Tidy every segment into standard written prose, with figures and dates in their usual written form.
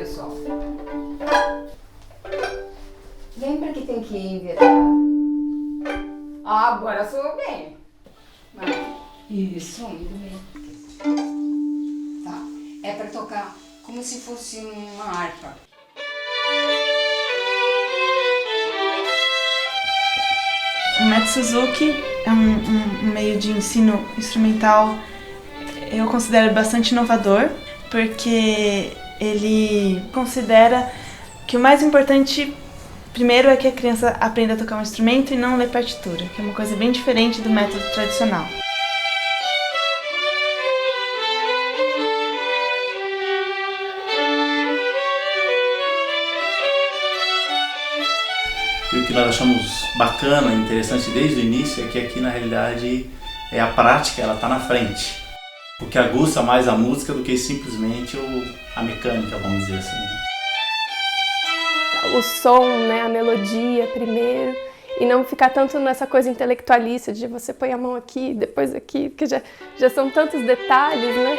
só. Lembra que tem que inverter? Agora sou bem. Isso, muito bem. Tá. É para tocar como se fosse uma harpa. O método Suzuki é um meio de ensino instrumental, eu considero bastante inovador, porque ele considera que o mais importante, primeiro, é que a criança aprenda a tocar um instrumento e não ler partitura, que é uma coisa bem diferente do método tradicional. E o que nós achamos bacana, interessante desde o início, é que aqui na realidade a prática ela está na frente. O que aguça mais a música do que simplesmente a mecânica, vamos dizer assim. O som, né, a melodia primeiro, e não ficar tanto nessa coisa intelectualista de você põe a mão aqui, depois aqui, porque já são tantos detalhes, né?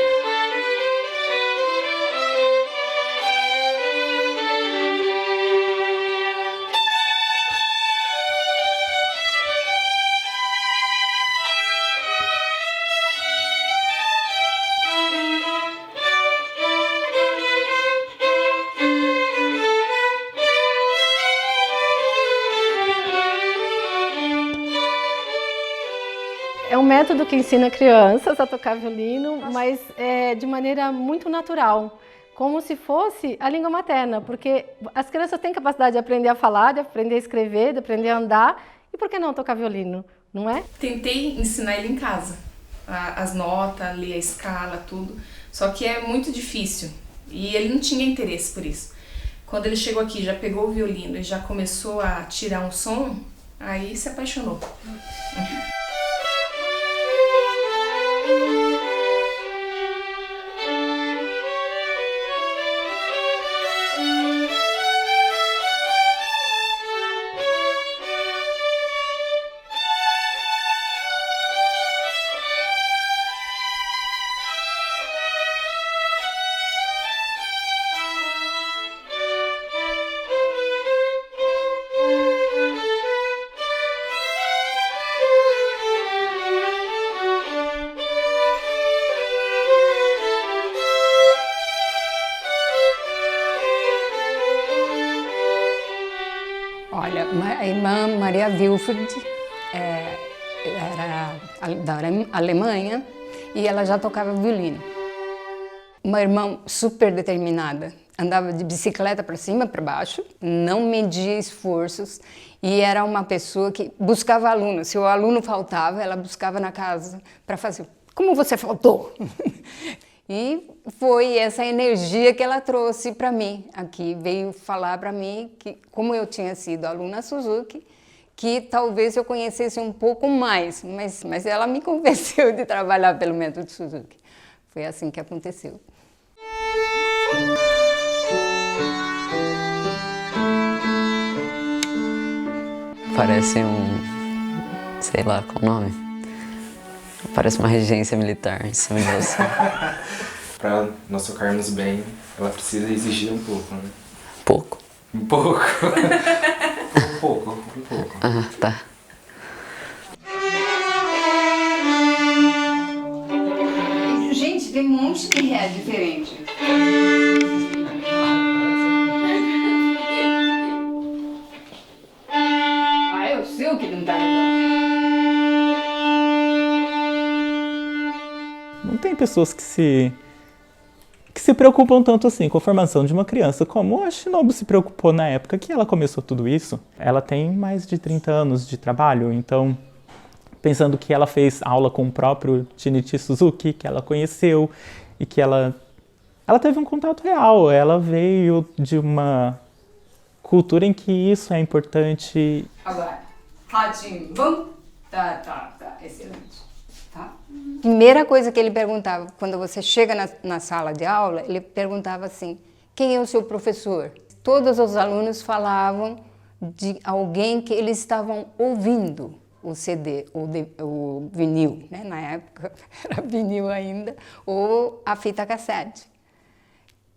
É um método que ensina crianças a tocar violino, mas de maneira muito natural, como se fosse a língua materna, porque as crianças têm capacidade de aprender a falar, de aprender a escrever, de aprender a andar, e por que não tocar violino, não é? Tentei ensinar ele em casa, as notas, ler a escala, tudo, só que é muito difícil e ele não tinha interesse por isso. Quando ele chegou aqui, já pegou o violino e já começou a tirar um som, aí se apaixonou. Olha, a irmã Maria Wilfried era da Alemanha e ela já tocava violino. Uma irmã super determinada, andava de bicicleta para cima e para baixo, não media esforços e era uma pessoa que buscava aluno. Se o aluno faltava, ela buscava na casa para fazer. Como você faltou? E foi essa energia que ela trouxe para mim aqui, veio falar para mim que, como eu tinha sido aluna Suzuki, que talvez eu conhecesse um pouco mais, mas ela me convenceu de trabalhar pelo método Suzuki. Foi assim que aconteceu. Parece sei lá qual o nome. Parece uma regência militar em cima de você. Para nós tocarmos bem, ela precisa exigir um pouco, né? Pouco? Um pouco. Um pouco. Ah, tá. Gente, tem um monte de ré diferente. Eu sei o que não tá legal. Não tem pessoas que se preocupam tanto assim com a formação de uma criança como a Shinobu se preocupou na época que ela começou tudo isso. Ela tem mais de 30 anos de trabalho, então pensando que ela fez aula com o próprio Shinichi Suzuki, que ela conheceu e que ela teve um contato real, ela veio de uma cultura em que isso é importante. Agora, ratinho, vamos? Tá, excelente. Tá? Primeira coisa que ele perguntava, quando você chega na sala de aula, ele perguntava assim, quem é o seu professor? Todos os alunos falavam de alguém que eles estavam ouvindo o CD, o vinil, né? Na época era vinil ainda, ou a fita cassete.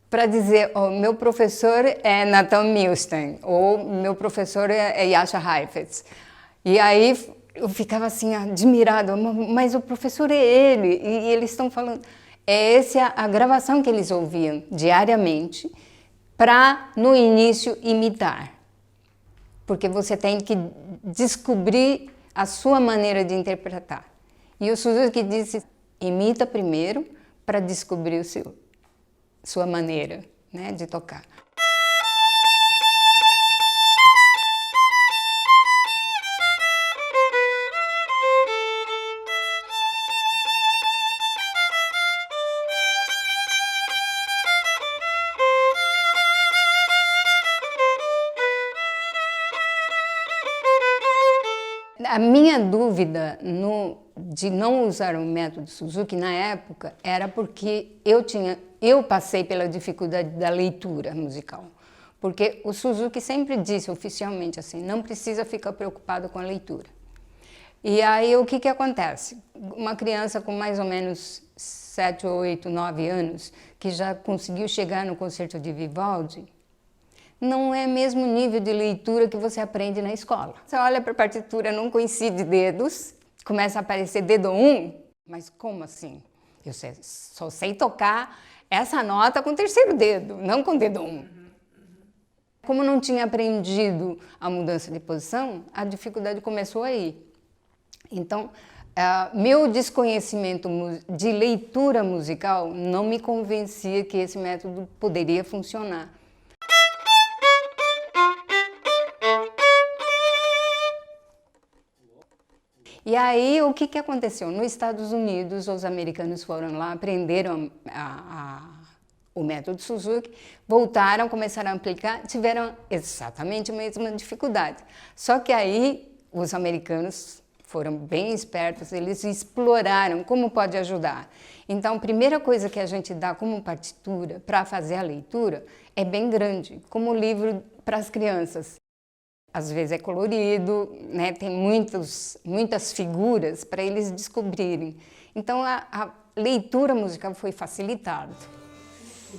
para dizer, oh, meu professor é Nathan Milstein, ou meu professor é Jascha Heifetz. E aí eu ficava assim, admirada, mas o professor é ele, e eles estão falando... Essa é a gravação que eles ouviam diariamente para, no início, imitar. Porque você tem que descobrir a sua maneira de interpretar. E o Suzuki disse, imita primeiro para descobrir sua maneira, né, de tocar. A minha dúvida de não usar o método Suzuki na época era porque eu passei pela dificuldade da leitura musical. Porque o Suzuki sempre disse oficialmente assim, não precisa ficar preocupado com a leitura. E aí o que acontece? Uma criança com mais ou menos 7, 8, 9 anos, que já conseguiu chegar no concerto de Vivaldi, não é mesmo nível de leitura que você aprende na escola. Você olha para a partitura, não coincide dedos, começa a aparecer dedo 1, mas como assim? Eu só sei tocar essa nota com o terceiro dedo, não com o dedo 1. Como não tinha aprendido a mudança de posição, a dificuldade começou aí. Então, meu desconhecimento de leitura musical não me convencia que esse método poderia funcionar. E aí, o que aconteceu? Nos Estados Unidos, os americanos foram lá, aprenderam o método Suzuki, voltaram, começaram a aplicar, tiveram exatamente a mesma dificuldade. Só que aí, os americanos foram bem espertos, eles exploraram como pode ajudar. Então, a primeira coisa que a gente dá como partitura para fazer a leitura é bem grande, como livro para as crianças. Às vezes é colorido, né? Tem muitas figuras para eles descobrirem. Então, a leitura musical foi facilitada. E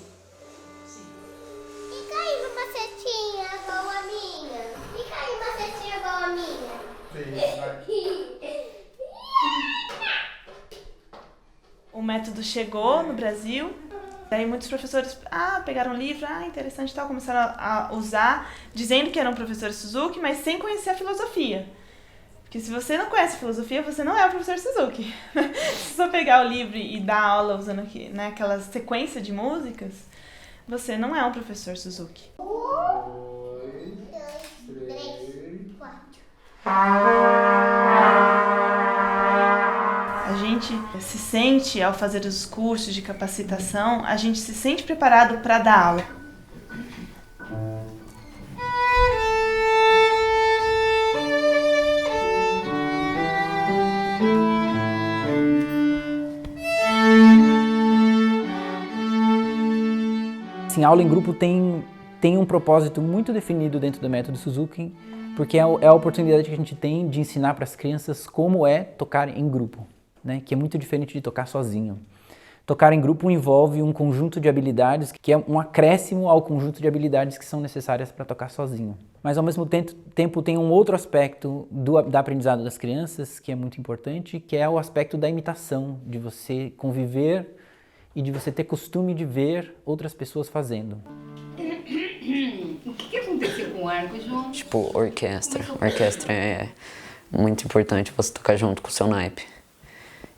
caiu uma setinha igual a minha? E caiu uma setinha igual a minha? O método chegou no Brasil. Daí muitos professores pegaram o livro, interessante e tal, começaram a usar, dizendo que eram professores Suzuki, mas sem conhecer a filosofia. Porque se você não conhece a filosofia, você não é o professor Suzuki. Se você pegar o livro e dar aula usando aquela sequência de músicas, você não é um professor Suzuki. 1, 2, 3, 4. A gente se sente, ao fazer os cursos de capacitação, a gente se sente preparado para dar aula. Assim, a aula em grupo tem um propósito muito definido dentro do método Suzuki, porque é a oportunidade que a gente tem de ensinar para as crianças como é tocar em grupo. Né, que é muito diferente de tocar sozinho. Tocar em grupo envolve um conjunto de habilidades que é um acréscimo ao conjunto de habilidades que são necessárias para tocar sozinho. Mas ao mesmo tempo tem um outro aspecto da aprendizado das crianças que é muito importante, que é o aspecto da imitação, de você conviver e de você ter costume de ver outras pessoas fazendo. O que aconteceu com o arco, João? Tipo, orquestra. Orquestra é muito importante você tocar junto com o seu naipe.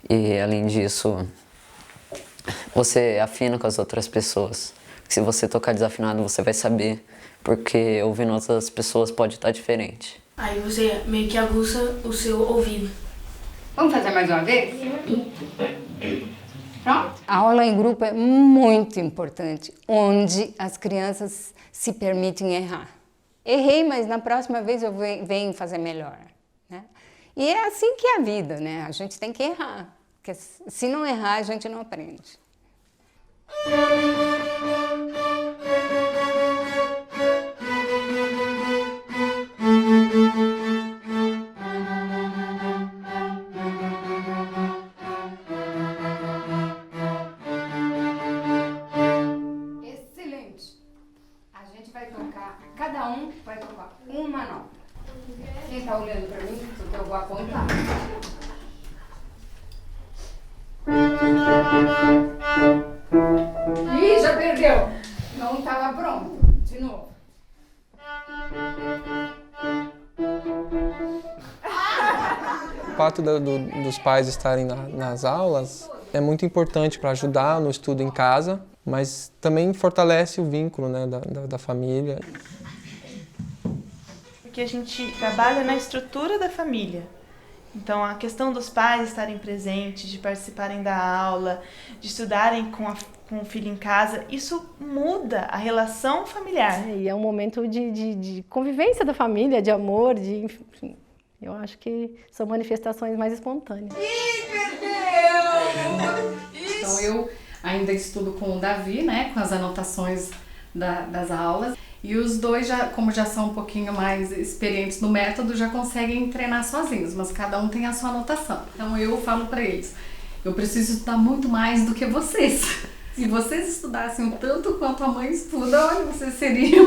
E, além disso, você afina com as outras pessoas. Se você tocar desafinado, você vai saber, porque ouvindo outras pessoas pode estar diferente. Aí você meio que aguça o seu ouvido. Vamos fazer mais uma vez? Pronto? A aula em grupo é muito importante, onde as crianças se permitem errar. Errei, mas na próxima vez eu venho fazer melhor. Né? E é assim que é a vida, né? A gente tem que errar, porque se não errar, a gente não aprende. Esse Ih, já perdeu. Não estava pronto. De novo. O fato dos pais estarem nas aulas é muito importante para ajudar no estudo em casa, mas também fortalece o vínculo, né, da família. Porque a gente trabalha na estrutura da família. Então, a questão dos pais estarem presentes, de participarem da aula, de estudarem com o filho em casa, isso muda a relação familiar. E é um momento de convivência da família, de amor, enfim, eu acho que são manifestações mais espontâneas. Então eu ainda estudo com o Davi, né, com as anotações das aulas. E os dois, como já são um pouquinho mais experientes no método, já conseguem treinar sozinhos, mas cada um tem a sua anotação. Então eu falo para eles, eu preciso estudar muito mais do que vocês. Se vocês estudassem o tanto quanto a mãe estuda, olha, vocês seriam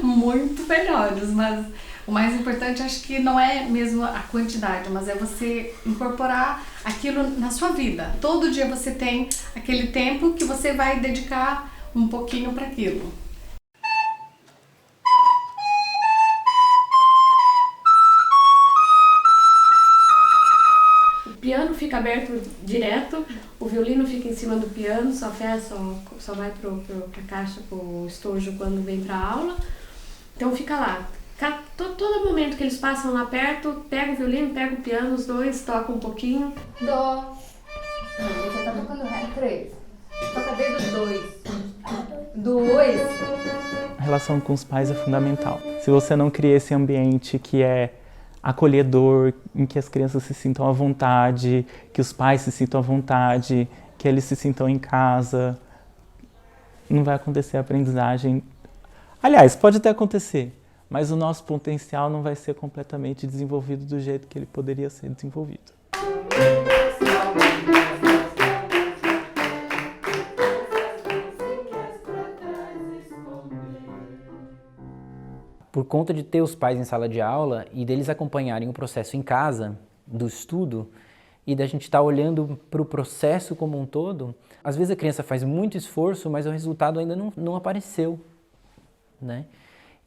muito melhores. Mas o mais importante, acho que não é mesmo a quantidade, mas é você incorporar aquilo na sua vida. Todo dia você tem aquele tempo que você vai dedicar um pouquinho para aquilo. O piano fica aberto direto, o violino fica em cima do piano, só vai pra caixa, pro estojo quando vem pra aula. Então fica lá. Todo momento que eles passam lá perto, pega o violino, pega o piano, os dois tocam um pouquinho. Dó. Não, você tá tocando ré 3. Toca dedo 2. 2. A relação com os pais é fundamental. Se você não cria esse ambiente que é acolhedor, em que as crianças se sintam à vontade, que os pais se sintam à vontade, que eles se sintam em casa, não vai acontecer a aprendizagem. Aliás, pode até acontecer, mas o nosso potencial não vai ser completamente desenvolvido do jeito que ele poderia ser desenvolvido. Por conta de ter os pais em sala de aula e deles acompanharem o processo em casa, do estudo, e da gente estar olhando para o processo como um todo, às vezes a criança faz muito esforço, mas o resultado ainda não apareceu, né?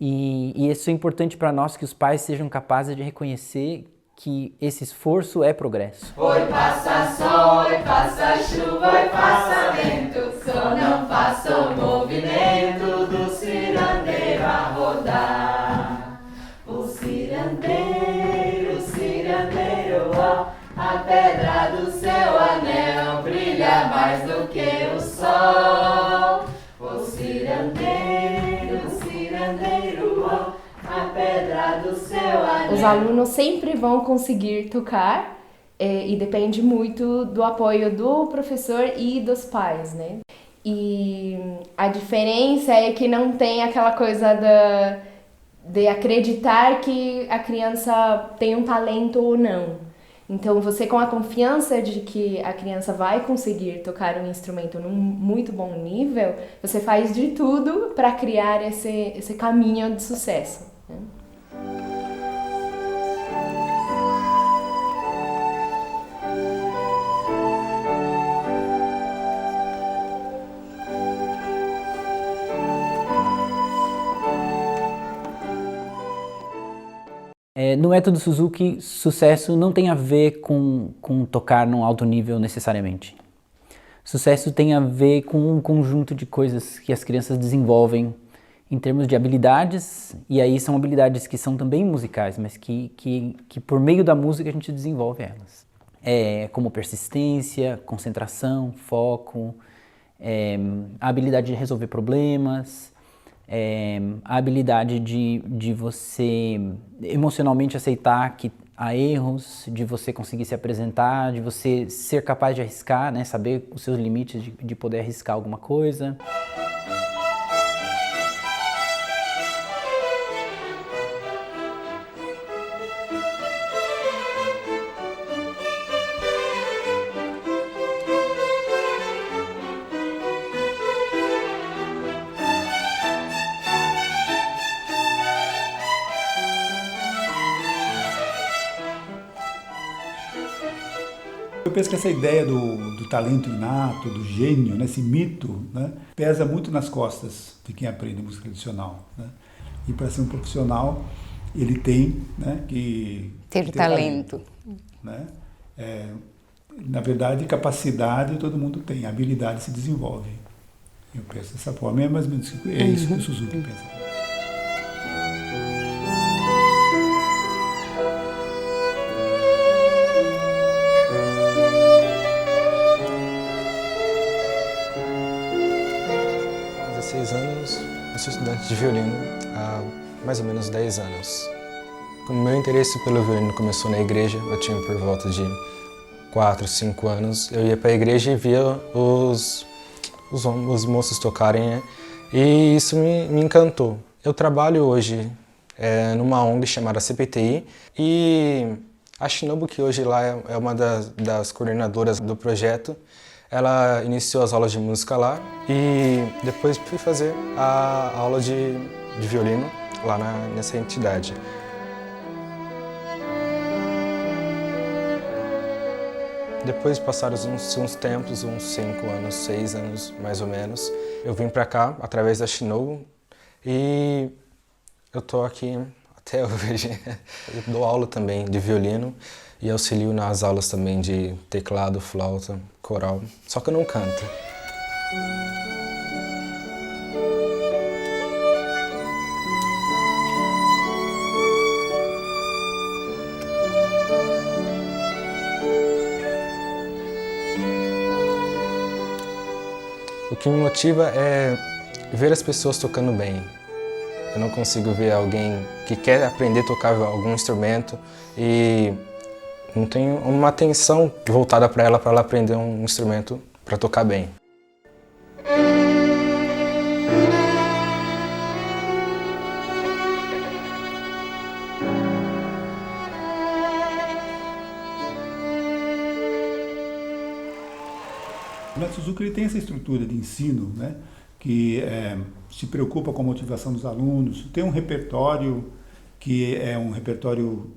E isso é importante para nós, que os pais sejam capazes de reconhecer que esse esforço é progresso. Oi, passa sol, oi, passa chuva, oi, passa vento, só não passa o movimento do cirandeiro a rodar. O cirandeiro, ó, a pedra do seu anel brilha mais do que o sol. O cirandeiro, ó, a pedra do seu anel. Os alunos sempre vão conseguir tocar e depende muito do apoio do professor e dos pais, né? E a diferença é que não tem aquela coisa de acreditar que a criança tem um talento ou não. Então, você com a confiança de que a criança vai conseguir tocar um instrumento num muito bom nível, você faz de tudo para criar esse caminho de sucesso, né? No método Suzuki, sucesso não tem a ver com tocar num alto nível necessariamente. Sucesso tem a ver com um conjunto de coisas que as crianças desenvolvem em termos de habilidades, e aí são habilidades que são também musicais, mas que por meio da música a gente desenvolve elas. Como persistência, concentração, foco, a habilidade de resolver problemas, a habilidade de você emocionalmente aceitar que há erros, de você conseguir se apresentar, de você ser capaz de arriscar, né, saber os seus limites de poder arriscar alguma coisa. Eu penso que essa ideia do talento inato, do gênio, né, esse mito, né, pesa muito nas costas de quem aprende música tradicional, né? E para ser um profissional, ele tem, né, que ter talento. Né? Na verdade, capacidade todo mundo tem, habilidade se desenvolve. Eu penso dessa forma, é mais ou menos isso que o Suzuki pensa. Eu sou estudante de violino há mais ou menos 10 anos. Como meu interesse pelo violino começou na igreja, eu tinha por volta de 4, 5 anos, eu ia para a igreja e via os moços tocarem, né? E isso me encantou. Eu trabalho hoje numa ONG chamada CPTI e a Shinobu, que hoje lá é uma das coordenadoras do projeto, ela iniciou as aulas de música lá e depois fui fazer a aula de violino lá nessa entidade. Depois passaram uns tempos, uns 5 anos, 6 anos mais ou menos, eu vim para cá através da Shinobu e eu tô aqui até hoje. Eu dou aula também de violino e auxilio nas aulas também de teclado, flauta, coral, só que eu não canto. O que me motiva é ver as pessoas tocando bem. Eu não consigo ver alguém que quer aprender a tocar algum instrumento e não tem uma atenção voltada para ela aprender um instrumento para tocar bem. O método Suzuki ele tem essa estrutura de ensino, né, que se preocupa com a motivação dos alunos, tem um repertório que é um repertório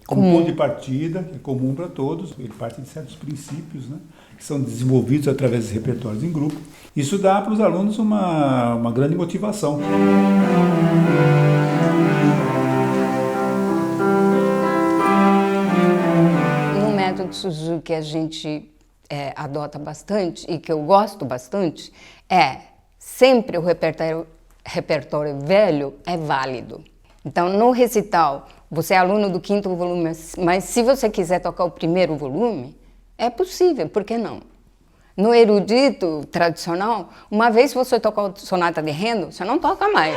como ponto de partida, que é comum para todos, ele parte de certos princípios, né, que são desenvolvidos através de repertórios em grupo. Isso dá para os alunos uma grande motivação. No método Suzuki a gente adota bastante e que eu gosto bastante sempre o repertório velho é válido. Então, no recital, você é aluno do 5º volume, mas se você quiser tocar o 1º volume, é possível, por que não? No erudito tradicional, uma vez que você tocou sonata de Handel, você não toca mais.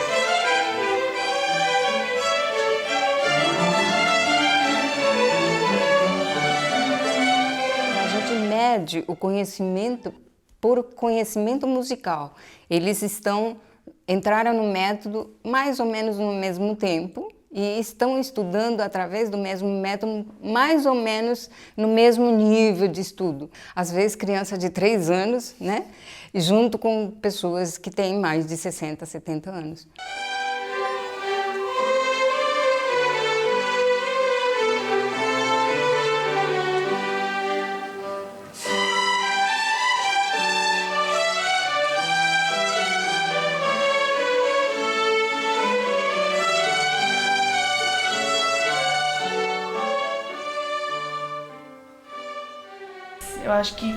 A gente mede o conhecimento por conhecimento musical. Eles entraram no método mais ou menos no mesmo tempo e estão estudando através do mesmo método, mais ou menos no mesmo nível de estudo. Às vezes criança de 3 anos, né? Junto com pessoas que têm mais de 60, 70 anos. Eu acho que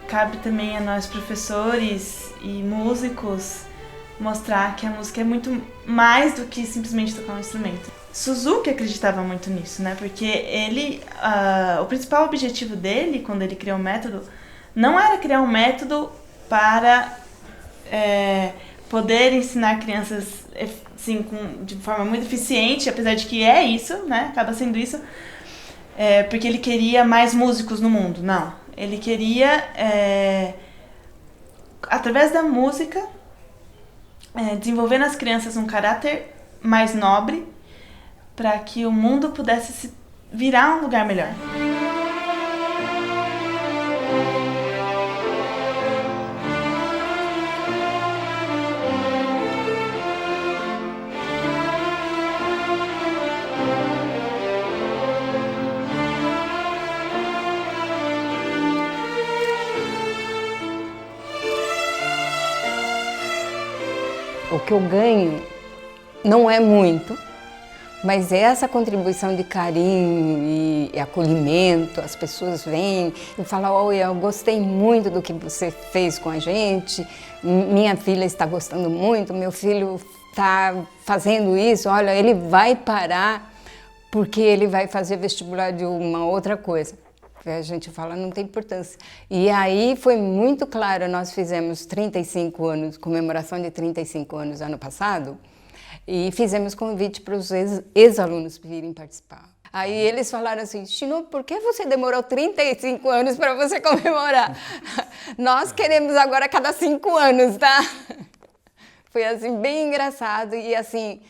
cabe também a nós professores e músicos mostrar que a música é muito mais do que simplesmente tocar um instrumento. Suzuki acreditava muito nisso, né? Porque o principal objetivo dele, quando ele criou o método, não era criar um método para poder ensinar crianças assim, de forma muito eficiente, apesar de que é isso, né? Acaba sendo isso, porque ele queria mais músicos no mundo. Não. Ele queria, através da música, desenvolver nas crianças um caráter mais nobre para que o mundo pudesse se virar um lugar melhor. O que eu ganho não é muito, mas essa contribuição de carinho e acolhimento, as pessoas vêm e falam, olha, eu gostei muito do que você fez com a gente, minha filha está gostando muito, meu filho está fazendo isso, olha, ele vai parar porque ele vai fazer vestibular de uma outra coisa. A gente fala, não tem importância. E aí foi muito claro, nós fizemos 35 anos, comemoração de 35 anos ano passado, e fizemos convite para os ex-alunos virem participar. Aí eles falaram assim, Chino, por que você demorou 35 anos para você comemorar? Nós queremos agora cada 5 anos, tá? Foi assim, bem engraçado e assim...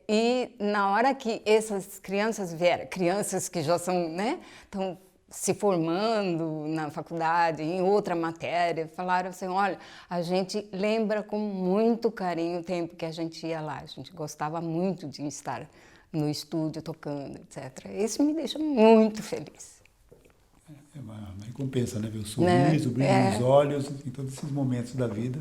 e na hora que essas crianças vieram, crianças que já são, né, estão se formando na faculdade, em outra matéria, falaram assim, olha, a gente lembra com muito carinho o tempo que a gente ia lá, a gente gostava muito de estar no estúdio tocando, etc. Isso me deixa muito feliz. É uma recompensa, né? Ver o sorriso, o brilho nos olhos, em todos esses momentos da vida.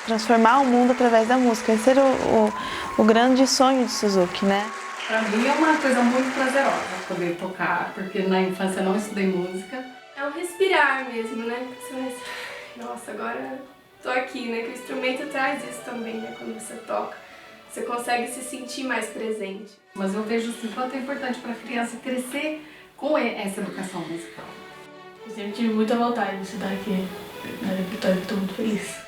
Transformar o mundo através da música. Esse era o grande sonho de Suzuki, né? Pra mim é uma coisa muito prazerosa poder tocar, porque na infância eu não estudei música. É um respirar mesmo, né? Você vai... Nossa, agora tô aqui, né? Que o instrumento traz isso também, né? Quando você toca, você consegue se sentir mais presente. Mas eu vejo assim, quanto é importante para a criança crescer com essa educação musical. Eu sempre tive muita vontade de estudar aqui na Vitória, estou muito feliz.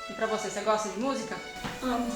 E pra você gosta de música? Amo.